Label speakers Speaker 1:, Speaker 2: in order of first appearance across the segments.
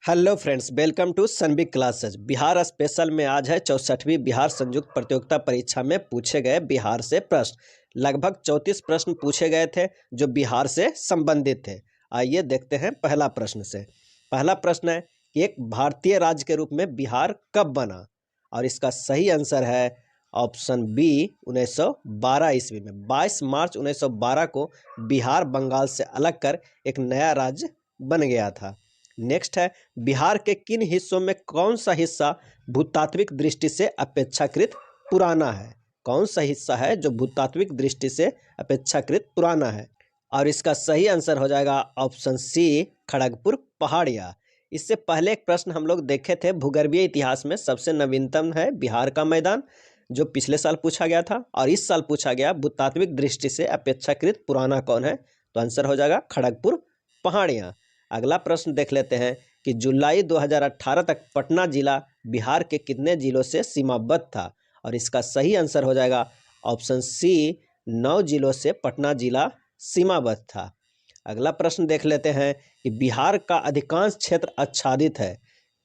Speaker 1: Hello friends, welcome to सनबिग classes. Bihar special में आज है 64वीं बिहार संयुक्त प्रतियोगिता परीक्षा में पूछे गए बिहार से प्रश्न। लगभग 34 प्रश्न पूछे गए थे जो बिहार से संबंधित थे। आइए देखते हैं पहला प्रश्न से। पहला प्रश्न है कि एक भारतीय राज्य के रूप में बिहार कब बना, और इसका सही आंसर है ऑप्शन बी 1912 ईस्वी में। 22 मार्च 1912 को बिहार बंगाल से अलग कर एक नया राज्य बन गया था। नेक्स्ट है, बिहार के किन हिस्सों में कौन सा हिस्सा भूतात्विक दृष्टि से अपेक्षाकृत पुराना है? कौन सा हिस्सा है जो भूतात्विक दृष्टि से अपेक्षाकृत पुराना है? और इसका सही आंसर हो जाएगा ऑप्शन सी खड़गपुर पहाड़िया। इससे पहले एक प्रश्न हम लोग देखे थे, भूगर्भीय इतिहास में सबसे नवीनतम है बिहार का मैदान, जो पिछले साल पूछा गया था, और इस साल पूछा गया भूतात्विक दृष्टि से अपेक्षाकृत पुराना कौन है, तो आंसर हो जाएगा खड़गपुर पहाड़ियाँ। अगला प्रश्न देख लेते हैं कि जुलाई 2018 तक पटना जिला बिहार के कितने जिलों से सीमाबद्ध था, और इसका सही आंसर हो जाएगा ऑप्शन सी 9 जिलों से पटना जिला सीमाबद्ध था। अगला प्रश्न देख लेते हैं कि बिहार का अधिकांश क्षेत्र आच्छादित है,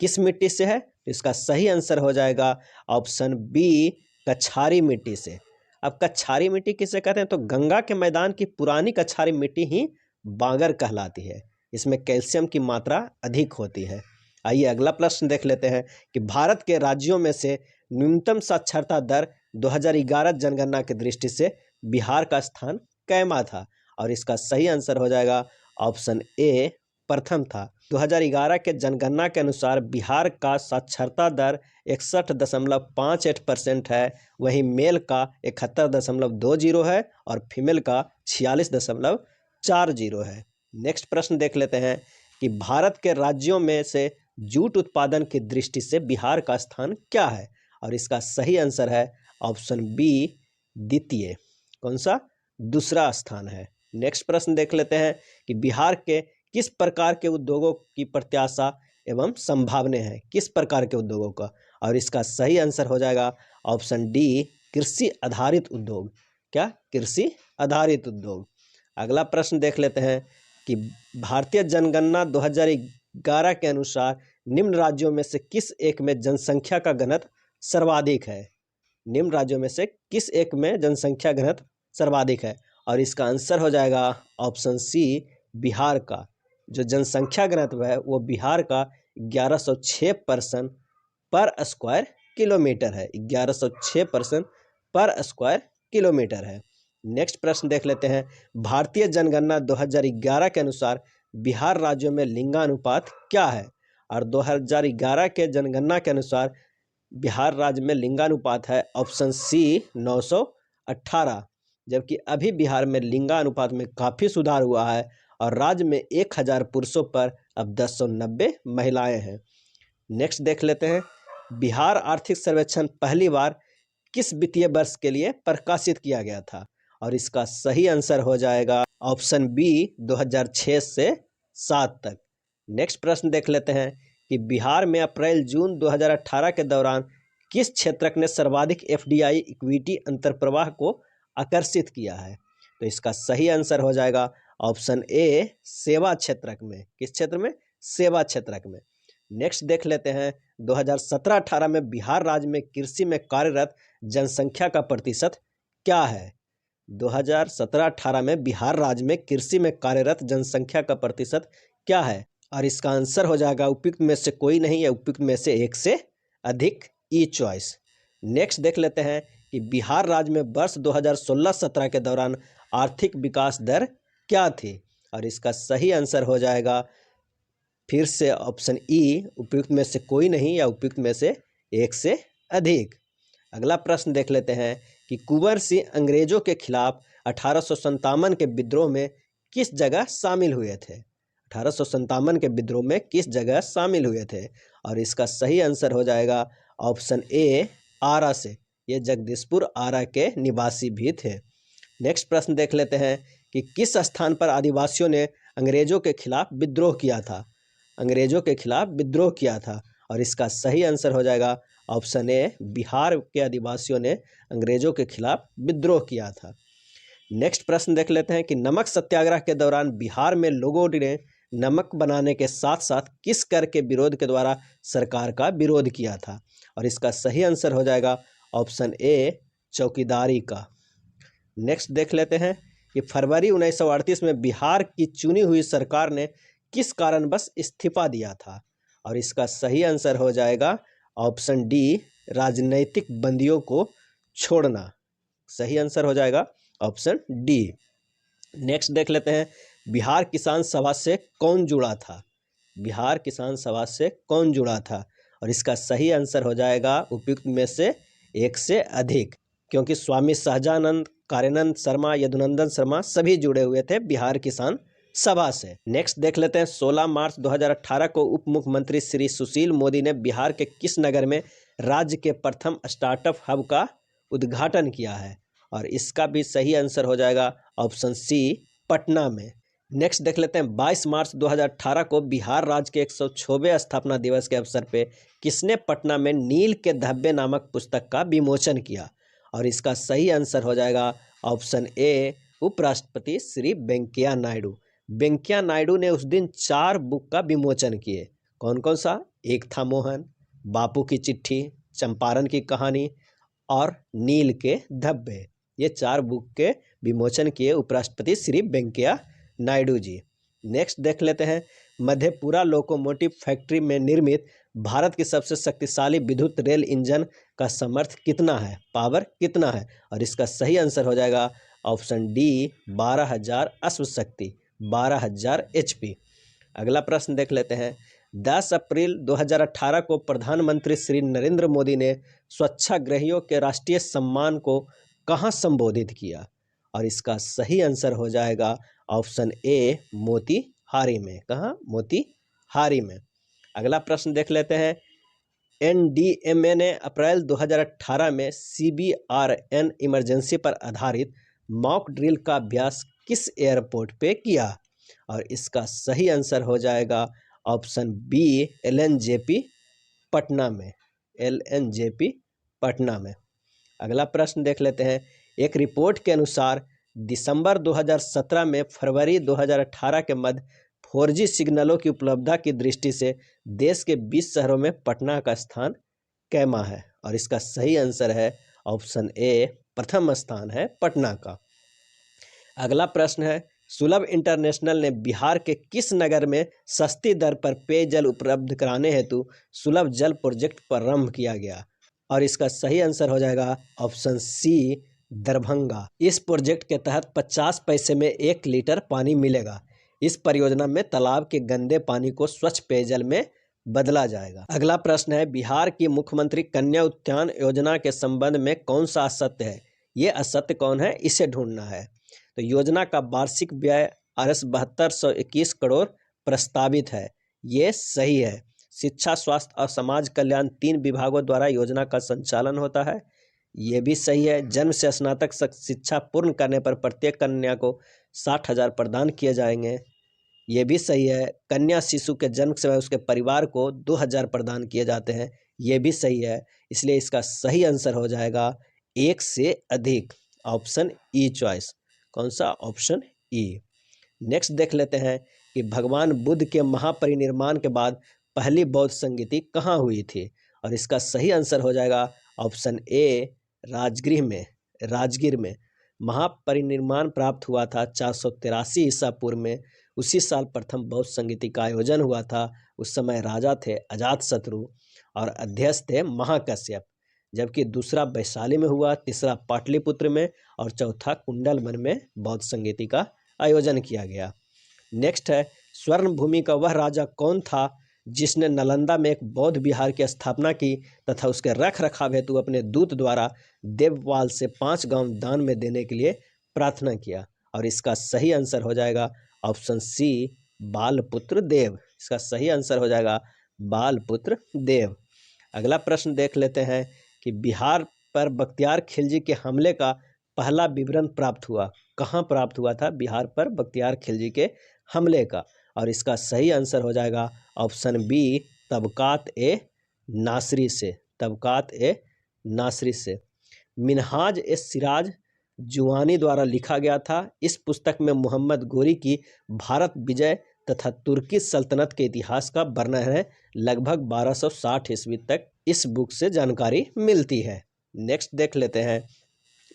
Speaker 1: किस मिट्टी से है? इसका सही आंसर हो जाएगा ऑप्शन बी कछारी मिट्टी से। अब कछारी मिट्टी किसे कहते हैं, तो गंगा के मैदान की पुरानी कछारी मिट्टी ही बांगर कहलाती है। इसमें कैल्शियम की मात्रा अधिक होती है। आइए अगला प्रश्न देख लेते हैं कि भारत के राज्यों में से न्यूनतम साक्षरता दर 2011 जनगणना की दृष्टि से बिहार का स्थान कैमा था, और इसका सही आंसर हो जाएगा ऑप्शन ए प्रथम था। 2011 के जनगणना के अनुसार बिहार का साक्षरता दर 61.58% है, वहीं मेल का 71.20 है और फीमेल का 46.40 है। नेक्स्ट प्रश्न देख लेते हैं कि भारत के राज्यों में से जूट उत्पादन की दृष्टि से बिहार का स्थान क्या है, और इसका सही आंसर है ऑप्शन बी द्वितीय। कौन सा? दूसरा स्थान है। नेक्स्ट प्रश्न देख लेते हैं कि बिहार के किस प्रकार के उद्योगों की प्रत्याशा एवं संभावना है, किस प्रकार के उद्योगों का, और इसका सही आंसर हो जाएगा ऑप्शन डी कृषि आधारित उद्योग। क्या? कृषि आधारित उद्योग। अगला प्रश्न देख लेते हैं कि भारतीय जनगणना 2011 के अनुसार निम्न राज्यों में से किस एक में जनसंख्या का घनत्व सर्वाधिक है? निम्न राज्यों में से किस एक में जनसंख्या घनत्व सर्वाधिक है, और इसका आंसर हो जाएगा ऑप्शन सी बिहार का। जो जनसंख्या घनत्व है वो बिहार का 1106 पर्सन पर स्क्वायर किलोमीटर है। 1106 पर्सन पर स्क्वायर किलोमीटर है। नेक्स्ट प्रश्न देख लेते हैं, भारतीय जनगणना 2011 के अनुसार बिहार राज्यों में लिंगानुपात क्या है? और 2011 के जनगणना के अनुसार बिहार राज्य में लिंगानुपात है ऑप्शन सी 918, जबकि अभी बिहार में लिंगानुपात में काफ़ी सुधार हुआ है और राज्य में 1000 पुरुषों पर अब 1090 महिलाएं हैं। नेक्स्ट देख लेते हैं, बिहार आर्थिक सर्वेक्षण पहली बार किस वित्तीय वर्ष के लिए प्रकाशित किया गया था, और इसका सही आंसर हो जाएगा ऑप्शन बी 2006 से 7 तक। नेक्स्ट प्रश्न देख लेते हैं कि बिहार में अप्रैल जून 2018 के दौरान किस क्षेत्रक ने सर्वाधिक एफडीआई इक्विटी अंतर्प्रवाह को आकर्षित किया है, तो इसका सही आंसर हो जाएगा ऑप्शन ए सेवा क्षेत्रक में। किस क्षेत्र में? सेवा क्षेत्रक में। नेक्स्ट देख लेते हैं, 2017-18 में बिहार राज्य में कृषि में कार्यरत जनसंख्या का प्रतिशत क्या है? 2017-18 में बिहार राज्य में कृषि में कार्यरत जनसंख्या का प्रतिशत क्या है, और इसका आंसर हो जाएगा उपयुक्त में से कोई नहीं या उपयुक्त में से एक से अधिक, ई चॉइस। नेक्स्ट देख लेते हैं कि बिहार राज्य में वर्ष 2016-17 के दौरान आर्थिक विकास दर क्या थी, और इसका सही आंसर हो जाएगा फिर से ऑप्शन ई उपयुक्त में से कोई नहीं या उपयुक्त में से एक से अधिक। अगला प्रश्न देख लेते हैं कि कुंवर सिंह अंग्रेजों के खिलाफ 1857 के विद्रोह में किस जगह शामिल हुए थे? 1857 के विद्रोह में किस जगह शामिल हुए थे, और इसका सही आंसर हो जाएगा ऑप्शन ए आरा से। ये जगदीशपुर आरा के निवासी भी थे। नेक्स्ट प्रश्न देख लेते हैं कि किस स्थान पर आदिवासियों ने अंग्रेजों के खिलाफ विद्रोह किया था? अंग्रेजों के खिलाफ विद्रोह किया था, और इसका सही आंसर हो जाएगा ऑप्शन ए बिहार के आदिवासियों ने अंग्रेजों के खिलाफ विद्रोह किया था। नेक्स्ट प्रश्न देख लेते हैं कि नमक सत्याग्रह के दौरान बिहार में लोगों ने नमक बनाने के साथ साथ किस कर के विरोध के द्वारा सरकार का विरोध किया था? और इसका सही आंसर हो जाएगा ऑप्शन ए, चौकीदारी का। नेक्स्ट देख लेते हैं कि फरवरी 1938 में बिहार की चुनी हुई सरकार ने किस कारणवश इस्तीफा दिया था? और इसका सही आंसर हो जाएगा ऑप्शन डी, राजनैतिक बंदियों को छोड़ना। सही आंसर हो जाएगा ऑप्शन डी। नेक्स्ट देख लेते हैं, बिहार किसान सभा से कौन जुड़ा था? बिहार किसान सभा से कौन जुड़ा था? और इसका सही आंसर हो जाएगा उपयुक्त में से एक से अधिक, क्योंकि स्वामी सहजानंद, कार्यानंद शर्मा, यदुनंदन शर्मा सभी जुड़े हुए थे बिहार किसान सभा से। नेक्स्ट देख लेते हैं, 16 मार्च 2018 को उप मुख्यमंत्री श्री सुशील मोदी ने बिहार के किस नगर में राज्य के प्रथम स्टार्टअप हब का उद्घाटन किया है? और इसका भी सही आंसर हो जाएगा ऑप्शन सी, पटना में। नेक्स्ट देख लेते हैं, 22 मार्च 2018 को बिहार राज्य के 106वें स्थापना दिवस के अवसर पे किसने पटना में नील के धब्बे नामक पुस्तक का विमोचन किया? और इसका सही आंसर हो जाएगा ऑप्शन ए, उपराष्ट्रपति श्री वेंकैया नायडू। वेंकैया नायडू ने उस दिन 4 बुक का विमोचन किए। कौन कौन सा? एक था मोहन, बापू की चिट्ठी, चंपारण की कहानी और नील के धब्बे। ये 4 बुक के विमोचन किए उपराष्ट्रपति श्री वेंकैया नायडू जी। नेक्स्ट देख लेते हैं, मधेपुरा लोकोमोटिव फैक्ट्री में निर्मित भारत की सबसे शक्तिशाली विद्युत रेल इंजन का सामर्थ्य कितना है, पावर कितना है? और इसका सही आंसर हो जाएगा ऑप्शन डी, 12,000 अश्वशक्ति, 12,000 HP। अगला प्रश्न देख लेते हैं, 10 अप्रैल 2018 को प्रधानमंत्री श्री नरेंद्र मोदी ने स्वच्छाग्रहियों के राष्ट्रीय सम्मान को कहाँ संबोधित किया? और इसका सही आंसर हो जाएगा ऑप्शन ए, मोतीहारी में। कहाँ? मोतीहारी में। अगला प्रश्न देख लेते हैं, NDMA ने अप्रैल 2018 में CBRN इमरजेंसी पर आधारित मॉक ड्रिल का अभ्यास किस एयरपोर्ट पे किया? और इसका सही आंसर हो जाएगा ऑप्शन बी, LNJP पटना में। LNJP पटना में। अगला प्रश्न देख लेते हैं, एक रिपोर्ट के अनुसार दिसंबर 2017 में फरवरी 2018 के मध्य 4G सिग्नलों की उपलब्धता की दृष्टि से देश के 20 शहरों में पटना का स्थान कैमा है? और इसका सही आंसर है ऑप्शन ए, प्रथम स्थान है पटना का। अगला प्रश्न है, सुलभ इंटरनेशनल ने बिहार के किस नगर में सस्ती दर पर पेयजल उपलब्ध कराने हेतु सुलभ जल प्रोजेक्ट प्रारंभ किया गया? और इसका सही आंसर हो जाएगा ऑप्शन सी, दरभंगा। इस प्रोजेक्ट के तहत 50 पैसे में 1 लीटर पानी मिलेगा। इस परियोजना में तालाब के गंदे पानी को स्वच्छ पेयजल में बदला जाएगा। अगला प्रश्न है, बिहार की मुख्यमंत्री कन्या उत्थान योजना के संबंध में कौन सा असत्य है? ये असत्य कौन है, इसे ढूंढना है। तो योजना का वार्षिक व्यय RS 7221 करोड़ प्रस्तावित है, ये सही है। शिक्षा, स्वास्थ्य और समाज कल्याण 3 विभागों द्वारा योजना का संचालन होता है, ये भी सही है। जन्म से स्नातक शिक्षा पूर्ण करने पर प्रत्येक कन्या को 60,000 प्रदान किए जाएंगे, ये भी सही है। कन्या शिशु के जन्म से उसके परिवार को 2,000 प्रदान किए जाते हैं, ये भी सही है। इसलिए इसका सही आंसर हो जाएगा 1 से अधिक, ऑप्शन ई चॉइस। कौन सा? Option E. नेक्स्ट देख लेते हैं कि भगवान बुद्ध के महापरिनिर्वाण के बाद पहली बौद्ध संगीति कहाँ हुई थी? और इसका सही आंसर हो जाएगा ऑप्शन ए, राजगीर में। महापरिनिर्वाण प्राप्त हुआ था 483 ईसा पूर्व में। उसी साल प्रथम बौद्ध संगीति का आयोजन हुआ था। उस समय राजा थे अजातशत्रु और अध्यक्ष थे महाकश्यप, जबकि दूसरा वैशाली में हुआ, तीसरा पाटलिपुत्र में और चौथा कुंडलवन में बौद्ध संगीति का आयोजन किया गया। नेक्स्ट है, स्वर्ण भूमि का वह राजा कौन था जिसने नालंदा में एक बौद्ध विहार की स्थापना की तथा उसके रख रखाव हेतु अपने दूत द्वारा देवपाल से 5 गांव दान में देने के लिए प्रार्थना किया? और इसका सही आंसर हो जाएगा ऑप्शन सी, बालपुत्र देव। इसका सही आंसर हो जाएगा बालपुत्र देव। अगला प्रश्न देख लेते हैं कि बिहार पर बख्तियार खिलजी के हमले का पहला विवरण प्राप्त हुआ, कहाँ प्राप्त हुआ था बिहार पर बख्तियार खिलजी के हमले का? और इसका सही आंसर हो जाएगा ऑप्शन बी, तबकात ए नासरी से। तबकात ए नासरी से। मिनहाज ए सिराज जुवानी द्वारा लिखा गया था। इस पुस्तक में मोहम्मद गोरी की भारत विजय तथा तुर्की सल्तनत के इतिहास का वर्णन है। लगभग 1260 ईस्वी तक इस बुक से जानकारी मिलती है। नेक्स्ट देख लेते हैं,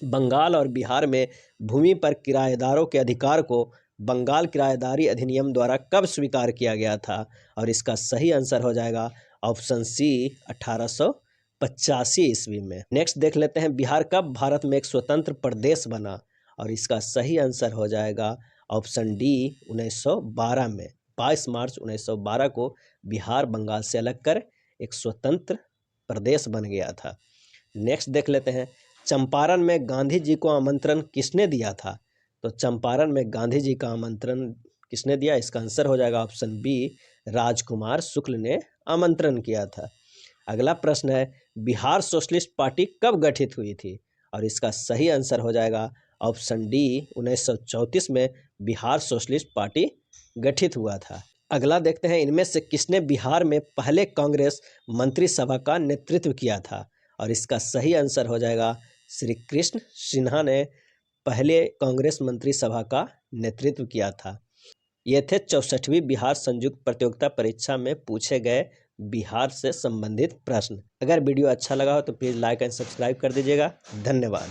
Speaker 1: बंगाल और बिहार में भूमि पर किराएदारों के अधिकार को बंगाल किराएदारी अधिनियम द्वारा कब स्वीकार किया गया था? और इसका सही आंसर हो जाएगा ऑप्शन सी 1885 ईस्वी में। नेक्स्ट देख लेते हैं, बिहार कब भारत में एक स्वतंत्र प्रदेश बना? और इसका सही आंसर हो जाएगा ऑप्शन डी 1912 में। 22 मार्च 1912 को बिहार बंगाल से अलग कर एक स्वतंत्र प्रदेश बन गया था। नेक्स्ट देख लेते हैं, चंपारण में गांधी जी को आमंत्रण किसने दिया था? तो चंपारण में गांधी जी का आमंत्रण किसने दिया? इसका आंसर हो जाएगा ऑप्शन बी राजकुमार शुक्ल ने आमंत्रण किया था। अगला प्रश्न है, बिहार सोशलिस्ट पार्टी कब गठित हुई थी? और इसका सही आंसर हो जाएगा ऑप्शन डी 1934 में बिहार सोशलिस्ट पार्टी गठित हुआ था। अगला देखते हैं, इनमें से किसने बिहार में पहले कांग्रेस मंत्रिसभा का नेतृत्व किया था? और इसका सही आंसर हो जाएगा श्री कृष्ण सिन्हा ने पहले कांग्रेस मंत्रिसभा का नेतृत्व किया था। ये थे 64वीं बिहार संयुक्त प्रतियोगिता परीक्षा में पूछे गए बिहार से संबंधित प्रश्न। अगर वीडियो अच्छा लगा हो तो प्लीज़ लाइक एंड सब्सक्राइब कर दीजिएगा। धन्यवाद।